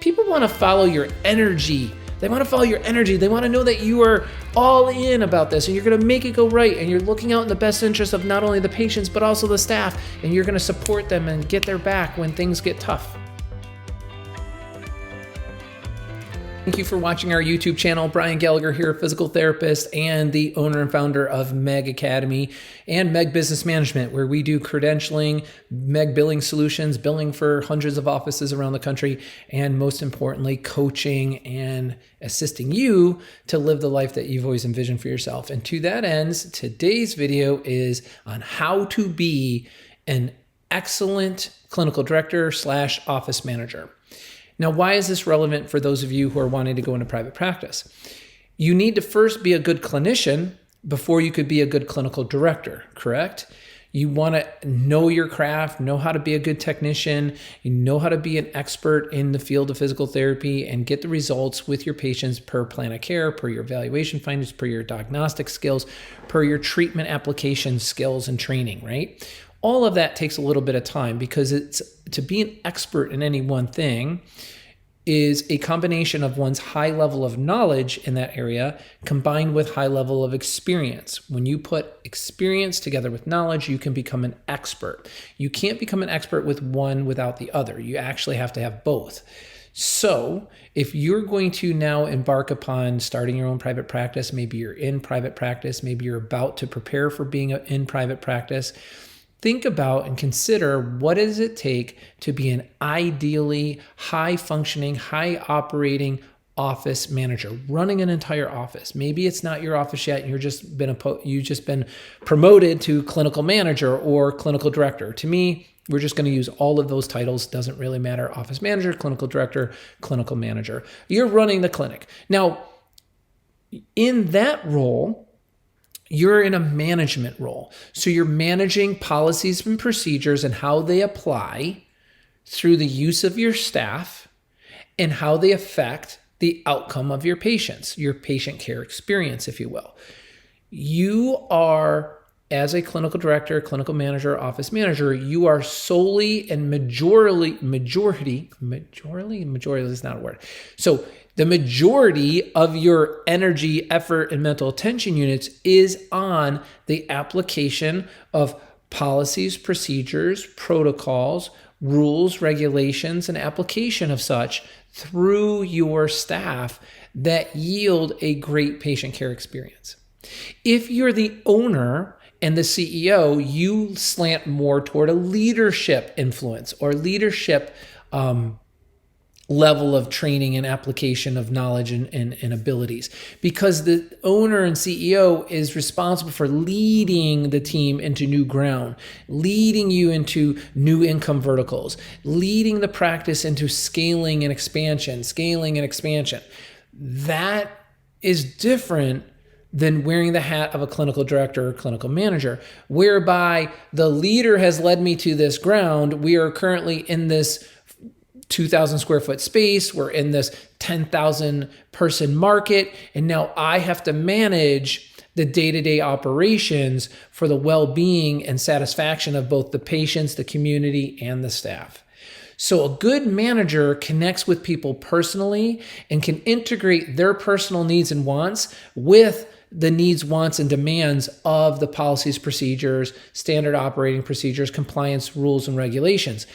people want to follow your energy. They want to follow your energy. They want to know that you are all in about this and you're going to make it go right and you're looking out in the best interest of not only the patients but also the staff, and you're going to support them and get their back when things get tough. Thank you for watching our YouTube channel. Brian Gallagher here, physical therapist and the owner and founder of Meg Academy and Meg Business Management, where we do credentialing, Meg billing solutions, billing for hundreds of offices around the country, and most importantly, coaching and assisting you to live the life that you've always envisioned for yourself. And to that end, today's video is on how to be an excellent clinical director / office manager. Now, why is this relevant for those of you who are wanting to go into private practice? You need to first be a good clinician before you could be a good clinical director, correct? You want to know your craft, know how to be a good technician, you know how to be an expert in the field of physical therapy and get the results with your patients per plan of care, per your evaluation findings, per your diagnostic skills, per your treatment application skills and training, right? All of that takes a little bit of time because to be an expert in any one thing is a combination of one's high level of knowledge in that area combined with high level of experience. When you put experience together with knowledge, you can become an expert. You can't become an expert with one without the other. You actually have to have both. So if you're going to now embark upon starting your own private practice, maybe you're in private practice, maybe you're about to prepare for being in private practice, think about and consider what does it take to be an ideally high-functioning, high-operating office manager, running an entire office. Maybe it's not your office yet, and you've just been promoted to clinical manager or clinical director. To me, we're just going to use all of those titles. Doesn't really matter. Office manager, clinical director, clinical manager. You're running the clinic. Now, in that role, you're in a management role. So you're managing policies and procedures and how they apply through the use of your staff and how they affect the outcome of your patients, your patient care experience, if you will. You are, as a clinical director, clinical manager, office manager, you are solely and majority is not a word. So the majority of your energy, effort, and mental attention units is on the application of policies, procedures, protocols, rules, regulations, and application of such through your staff that yield a great patient care experience. If you're the owner and the CEO, you slant more toward a leadership influence or leadership level of training and application of knowledge and abilities, because the owner and CEO is responsible for leading the team into new ground, leading you into new income verticals, leading the practice into scaling and expansion. That is different than wearing the hat of a clinical director or clinical manager, whereby the leader has led me to this ground. We are currently in this 2,000 square foot space. We're in this 10,000 person market. And now I have to manage the day-to-day operations for the well-being and satisfaction of both the patients, the community, and the staff. So a good manager connects with people personally and can integrate their personal needs and wants with the needs, wants, and demands of the policies, procedures, standard operating procedures, compliance rules, and regulations.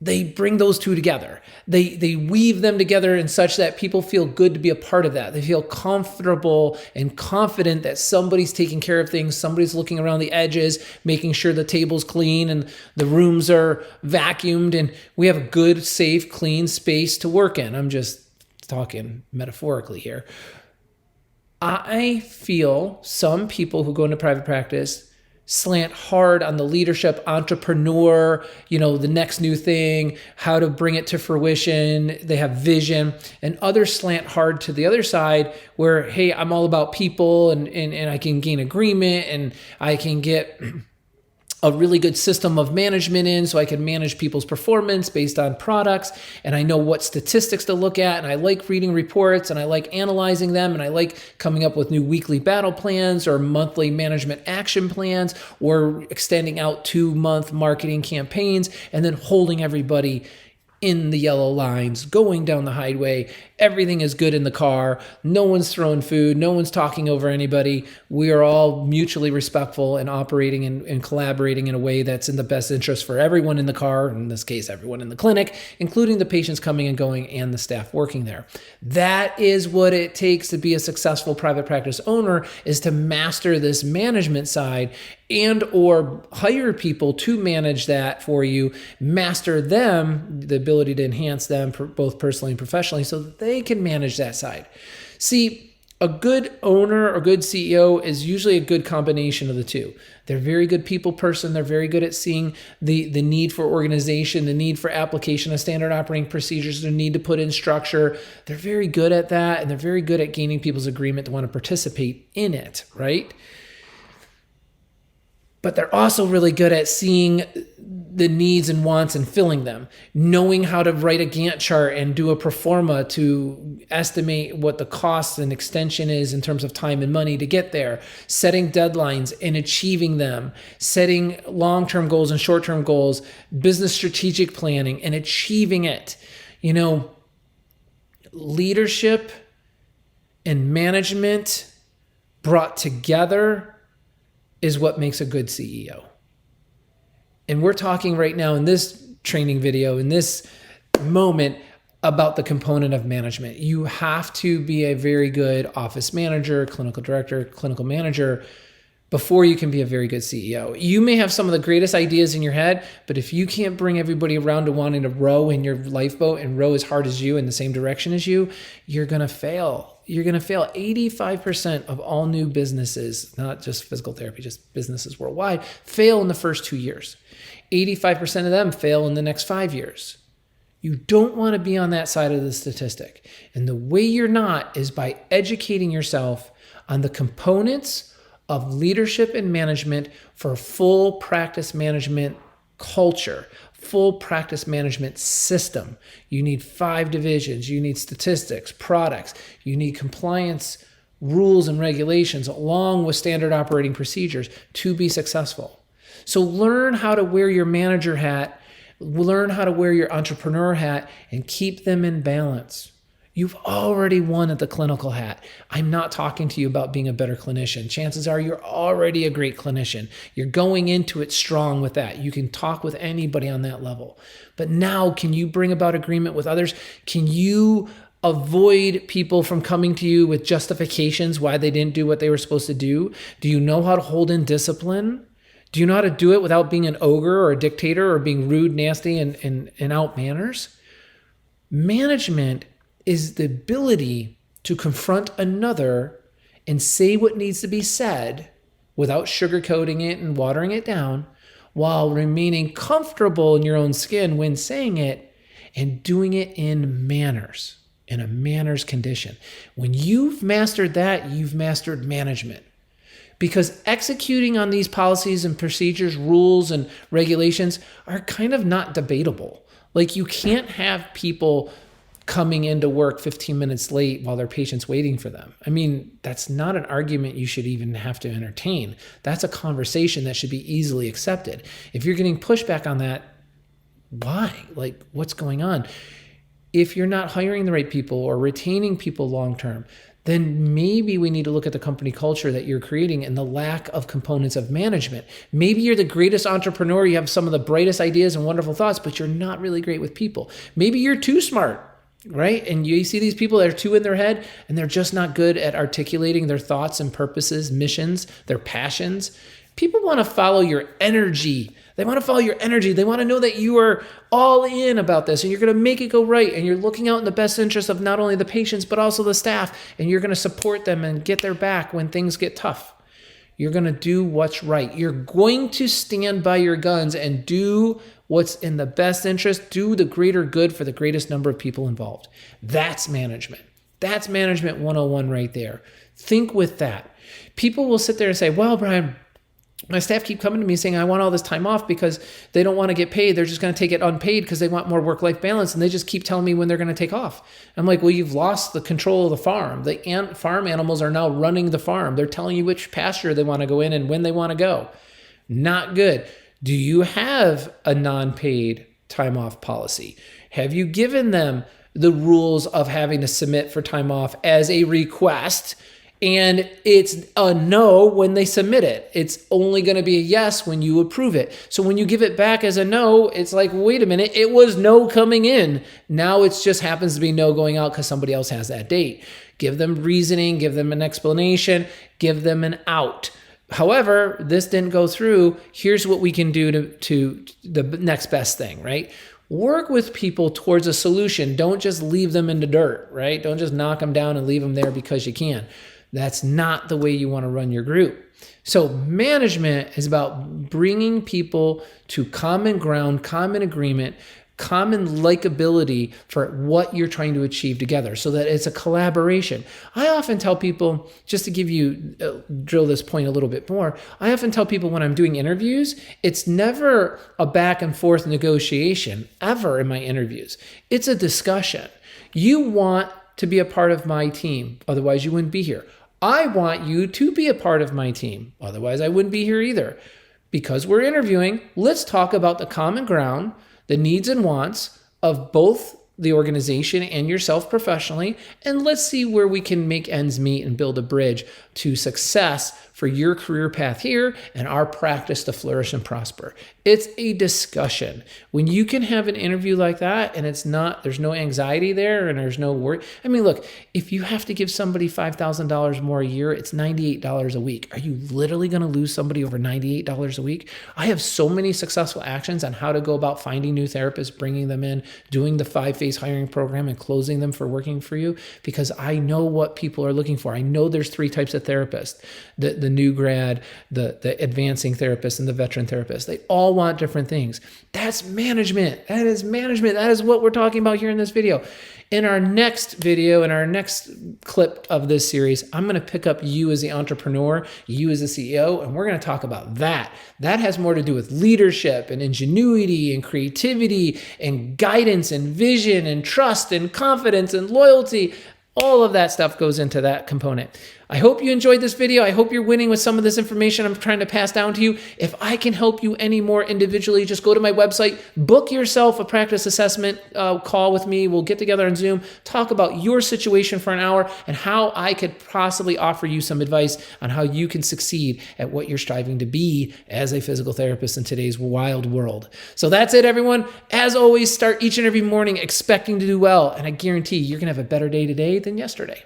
They bring those two together. They weave them together in such that people feel good to be a part of that. They feel comfortable and confident that somebody's taking care of things. Somebody's looking around the edges, making sure the table's clean and the rooms are vacuumed and we have a good, safe, clean space to work in. I'm just talking metaphorically here. I feel some people who go into private practice slant hard on the leadership, entrepreneur, the next new thing, how to bring it to fruition. They have vision, and others slant hard to the other side where, hey, I'm all about people and I can gain agreement and I can get a really good system of management in so I can manage people's performance based on products, and I know what statistics to look at, and I like reading reports and I like analyzing them, and I like coming up with new weekly battle plans or monthly management action plans or extending out 2-month marketing campaigns and then holding everybody in the yellow lines, going down the highway. Everything is good in the car. No one's throwing food. No one's talking over anybody. We are all mutually respectful and operating and collaborating in a way that's in the best interest for everyone in the car, in this case, everyone in the clinic, including the patients coming and going and the staff working there. That is what it takes to be a successful private practice owner, is to master this management side and or hire people to manage that for you, master them, the ability to enhance them both personally and professionally so that they can manage that side. See, a good owner or good CEO is usually a good combination of the two. They're a very good people person. They're very good at seeing the need for organization, the need for application of standard operating procedures, the need to put in structure. They're very good at that, and they're very good at gaining people's agreement to want to participate in it, right? But they're also really good at seeing the needs and wants and filling them, knowing how to write a Gantt chart and do a pro forma to estimate what the cost and extension is in terms of time and money to get there, setting deadlines and achieving them, setting long-term goals and short-term goals, business strategic planning and achieving it. You know, leadership and management brought together is what makes a good CEO. And we're talking right now in this training video, in this moment, about the component of management. You have to be a very good office manager, clinical director, clinical manager before you can be a very good CEO. You may have some of the greatest ideas in your head, but if you can't bring everybody around to wanting to row in your lifeboat and row as hard as you in the same direction as you, you're going to fail. You're going to fail. 85% of all new businesses, not just physical therapy, just businesses worldwide, fail in the first 2 years. 85% of them fail in the next 5 years. You don't want to be on that side of the statistic. And the way you're not is by educating yourself on the components of leadership and management for full practice management culture, full practice management system. You need 5 divisions. You need statistics, products. You need compliance, rules and regulations, along with standard operating procedures to be successful. So learn how to wear your manager hat, learn how to wear your entrepreneur hat, and keep them in balance. You've already won at the clinical hat. I'm not talking to you about being a better clinician. Chances are you're already a great clinician. You're going into it strong with that. You can talk with anybody on that level. But now, can you bring about agreement with others? Can you avoid people from coming to you with justifications why they didn't do what they were supposed to do? Do you know how to hold in discipline? Do you know how to do it without being an ogre or a dictator or being rude, nasty, and out manners? Management is the ability to confront another and say what needs to be said without sugarcoating it and watering it down, while remaining comfortable in your own skin when saying it, and doing it in manners, in a manners condition. When you've mastered that, you've mastered management. Because executing on these policies and procedures, rules and regulations are kind of not debatable. Like, you can't have people coming into work 15 minutes late while their patient's waiting for them. I mean, that's not an argument you should even have to entertain. That's a conversation that should be easily accepted. If you're getting pushback on that, why? Like, what's going on? If you're not hiring the right people or retaining people long-term, then maybe we need to look at the company culture that you're creating and the lack of components of management. Maybe you're the greatest entrepreneur, you have some of the brightest ideas and wonderful thoughts, but you're not really great with people. Maybe you're too smart, right? And you see these people that are too in their head and they're just not good at articulating their thoughts and purposes, missions, their passions. People want to follow your energy. They want to follow your energy. They want to know that you are all in about this and you're going to make it go right. And you're looking out in the best interest of not only the patients, but also the staff. And you're going to support them and get their back when things get tough. You're going to do what's right. You're going to stand by your guns and do what's in the best interest, do the greater good for the greatest number of people involved. That's management. That's management 101 right there. Think with that. People will sit there and say, well, Brian, my staff keep coming to me saying, I want all this time off because they don't want to get paid. They're just going to take it unpaid because they want more work-life balance. And they just keep telling me when they're going to take off. I'm like, well, you've lost the control of the farm. The farm animals are now running the farm. They're telling you which pasture they want to go in and when they want to go. Not good. Do you have a non-paid time off policy? Have you given them the rules of having to submit for time off as a request? And it's a no when they submit it. It's only going to be a yes when you approve it. So when you give it back as a no, it's like, wait a minute, it was no coming in. Now it just happens to be no going out because somebody else has that date. Give them reasoning, give them an explanation, give them an out. However, this didn't go through. Here's what we can do to the next best thing, right? Work with people towards a solution. Don't just leave them in the dirt, right? Don't just knock them down and leave them there because you can. That's not the way you want to run your group. So management is about bringing people to common ground, common agreement, common likability for what you're trying to achieve together so that it's a collaboration. I often tell people, just to give you, drill this point a little bit more, I often tell people when I'm doing interviews, it's never a back and forth negotiation ever in my interviews. It's a discussion. You want to be a part of my team, otherwise you wouldn't be here. I want you to be a part of my team. Otherwise, I wouldn't be here either. Because we're interviewing, let's talk about the common ground, the needs and wants of both the organization and yourself professionally, and let's see where we can make ends meet and build a bridge to success for your career path here and our practice to flourish and prosper. It's a discussion. When you can have an interview like that and there's no anxiety there and there's no worry. I mean, look, if you have to give somebody $5,000 more a year, it's $98 a week. Are you literally going to lose somebody over $98 a week? I have so many successful actions on how to go about finding new therapists, bringing them in, doing the 5-phase hiring program and closing them for working for you because I know what people are looking for. I know there's 3 types of therapists, the new grad, the advancing therapist, and the veteran therapist. They all want different things. That's management. That is management. That is what we're talking about here in this video. In our next video, in our next clip of this series, I'm going to pick up you as the entrepreneur, you as the CEO, and we're going to talk about that. That has more to do with leadership and ingenuity and creativity and guidance and vision and trust and confidence and loyalty. All of that stuff goes into that component. I hope you enjoyed this video. I hope you're winning with some of this information I'm trying to pass down to you. If I can help you any more individually, just go to my website, book yourself a practice assessment call with me. We'll get together on Zoom, talk about your situation for an hour and how I could possibly offer you some advice on how you can succeed at what you're striving to be as a physical therapist in today's wild world. So that's it, everyone. As always, start each and every morning expecting to do well, and I guarantee you're going to have a better day today than yesterday.